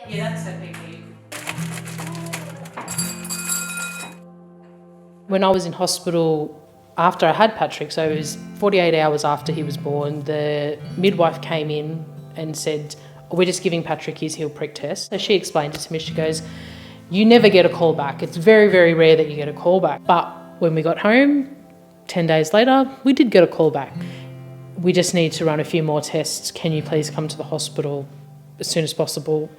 Yeah, that's her PPE. When I was in hospital after I had Patrick, so it was 48 hours after he was born, the midwife came in and said, we're just giving Patrick his heel prick test. So she explained it to me. She goes, you never get a call back. It's very, very rare that you get a call back. But when we got home, 10 days later, we did get a call back. We just need to run a few more tests. Can you please come to the hospital as soon as possible?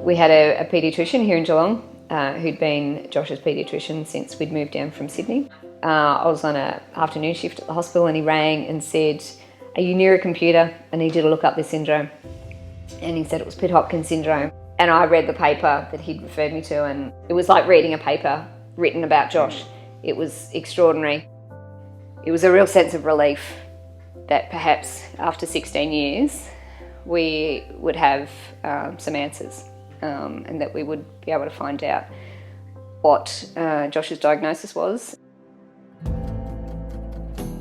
We had a paediatrician here in Geelong who'd been Josh's paediatrician since we'd moved down from Sydney. I was on an afternoon shift at the hospital and he rang and said, are you near a computer? I need you to look up this syndrome. And he said it was Pitt-Hopkins syndrome. And I read the paper that he'd referred me to, and it was like reading a paper written about Josh. It was extraordinary. It was a real sense of relief that perhaps after 16 years we would have some answers. And that we would be able to find out what Josh's diagnosis was.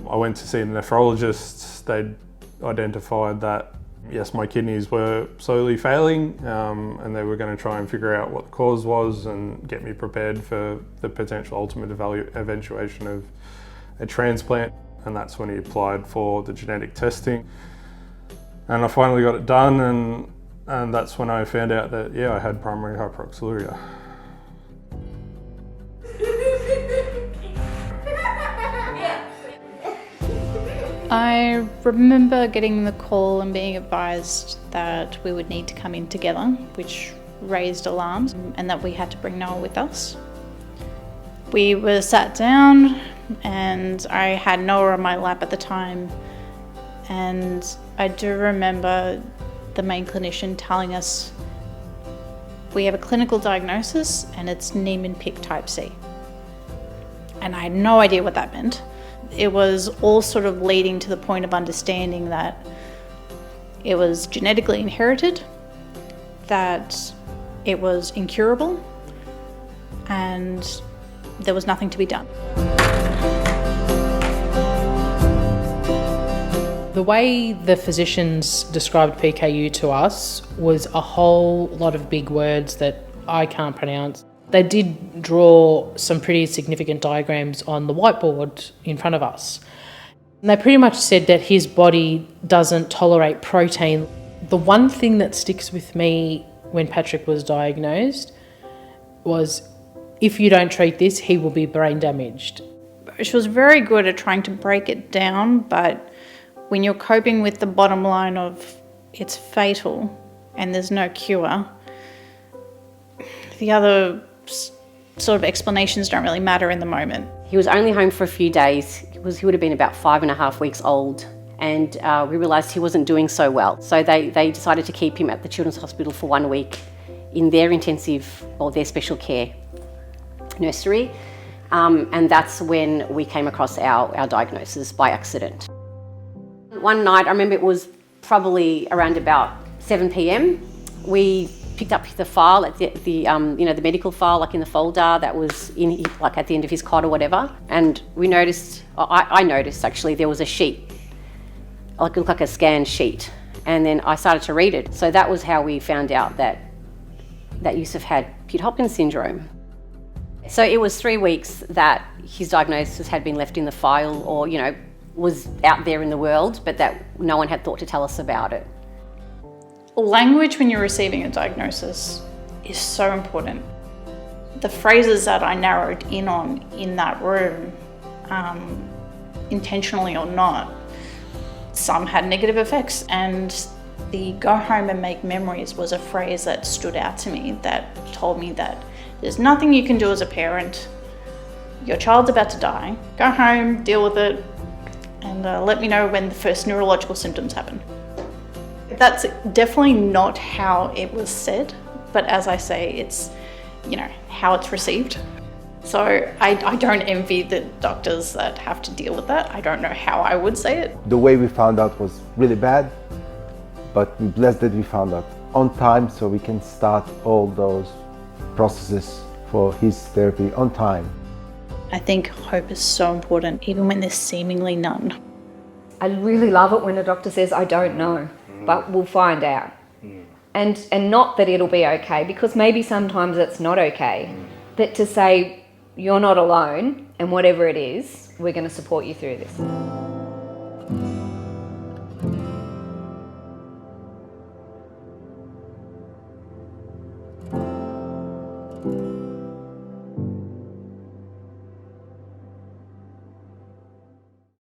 I went to see a nephrologist. They'd identified that, yes, my kidneys were slowly failing, and they were going to try and figure out what the cause was and get me prepared for the potential ultimate eventuation of a transplant. And that's when he applied for the genetic testing. And I finally got it done, and that's when I found out that, yeah, I had primary hyperoxaluria. I remember getting the call and being advised that we would need to come in together, which raised alarms, and that we had to bring Noah with us. We were sat down and I had Noah on my lap at the time, and I do remember the main clinician telling us, we have a clinical diagnosis and it's Niemann-Pick type C. And I had no idea what that meant. It was all sort of leading to the point of understanding that it was genetically inherited, that it was incurable, and there was nothing to be done. The way the physicians described PKU to us was a whole lot of big words that I can't pronounce. They did draw some pretty significant diagrams on the whiteboard in front of us. And they pretty much said that his body doesn't tolerate protein. The one thing that sticks with me when Patrick was diagnosed was, if you don't treat this, he will be brain damaged. She was very good at trying to break it down, but when you're coping with the bottom line of it's fatal and there's no cure, the other sort of explanations don't really matter in the moment. He was only home for a few days. He would have been about 5.5 weeks old, and we realised he wasn't doing so well. So they decided to keep him at the Children's Hospital for 1 week in their intensive or their special care nursery. And that's when we came across our diagnosis by accident. One night, I remember it was probably around about 7 p.m. We picked up the file at the medical file, like in the folder that was in, like at the end of his cot or whatever. And we noticed, I noticed actually, there was a sheet, like it looked like a scanned sheet. And then I started to read it. So that was how we found out that Yusuf had Pitt-Hopkins syndrome. So it was 3 weeks that his diagnosis had been left in the file, or, was out there in the world, but that no one had thought to tell us about it. Language when you're receiving a diagnosis is so important. The phrases that I narrowed in on in that room, intentionally or not, some had negative effects, and the go home and make memories was a phrase that stood out to me, that told me that there's nothing you can do as a parent. Your child's about to die. Go home, deal with it, and let me know when the first neurological symptoms happen. That's definitely not how it was said, but as I say, it's, how it's received. So I don't envy the doctors that have to deal with that. I don't know how I would say it. The way we found out was really bad, but we're blessed that we found out on time so we can start all those processes for his therapy on time. I think hope is so important, even when there's seemingly none. I really love it when a doctor says, I don't know, but we'll find out. And not that it'll be okay, because maybe sometimes it's not okay, but to say, you're not alone, and whatever it is, we're going to support you through this.